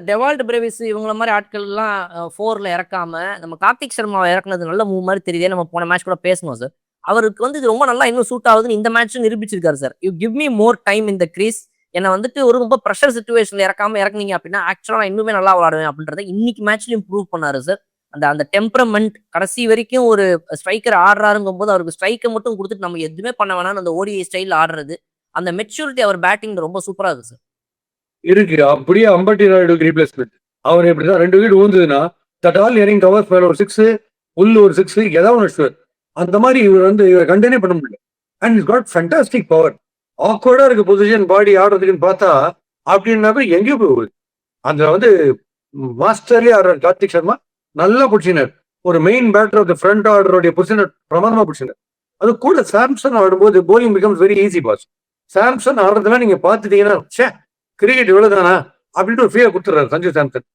Dewald Brevis இவங்கள மாரி ஆட்கள்லாம் 4ல இறக்காம, நம்ம கார்த்திக் சர்மாவ இறக்குனது நல்ல மூவ் மாரி தெரியுதே. நம்ம போன மேட்ச் கூட பேசுனோம் சார். அவருக்கு வந்து இது ரொம்ப நல்லா இன்னும் சூட் ஆகுதுன்னு இந்த மேட்ச்சும் நிரூபிச்சிருக்காரு sir. You give me more time in the crease. என்ன வந்துட்டு ஒரு ரொம்ப பிரஷர் சிச்சுவேஷன்ல இறக்காம இறக்குனீங்க அப்டின்னா, ஆக்சுவலா நான் இன்னுமே நல்லா விளையாடுவேன் அப்டின்றத இன்னைக்கு மேட்ச்லயும் ப்ரூவ் பண்ணாரு சார். அந்த அந்த டெம்பரமெண்ட் கடைசி வரைக்கும் ஒரு ஸ்ட்ரைக்கர் ஆடுறாருங்கும்போது, அவருக்கு ஸ்ட்ரைக்க மட்டும் குடுத்துட்டு நம்ம எதுவுமே பண்ண வேணாம்னு அந்த ஓடிஐ ஸ்டைல்ல ஆடுறது. அந்த மெச்சூரிட்டி அவர் பேட்டிங்ல ரொம்ப சூப்பரா இருக்கு சார். இருக்கு. அப்படியே அம்பட்டி ராயுடுக்கு ரீப்ளேஸ்மென்ட். அவர் இப்படிதான் 2 விக்கெட் விழுந்ததுன்னா, தட் ஆல் எரிங் கவர்ஸ் மேல ஒரு 6 உள்ள ஒரு 6 ஏதாவது ஒண்ணு அடிச்சுடுவார். அந்த மாதிரி இவர் வந்து இவரை கண்டெய்னே பண்ண முடியல. And is got fantastic power. ஆக்வர்டா இருக்க பொசிஷன் பாடி ஆடுறதுக்குன்னு பார்த்தா, அப்படின்னாக்க எங்கேயோ போகுது. அந்த வந்து மாஸ்டர்லயே ஆடுறார் கார்த்திக் சர்மா. நல்லா பிடிச்சினார். ஒரு main batter of the front ஆர்டருடைய பொசிஷனை பிரமாதமா பிடிச்சினார். அது கூட சாம்சன் ஆடும்போது bowling becomes very easy boss. Samson ஆடுறதுலாம் நீங்க பார்த்துட்டீங்கன்னா, கிரிக்கெட் இவ்வளவுதானா அப்படின்ட்டு ஒரு ஃபீலை கொடுத்துறாரு சஞ்சு சாம்சன்.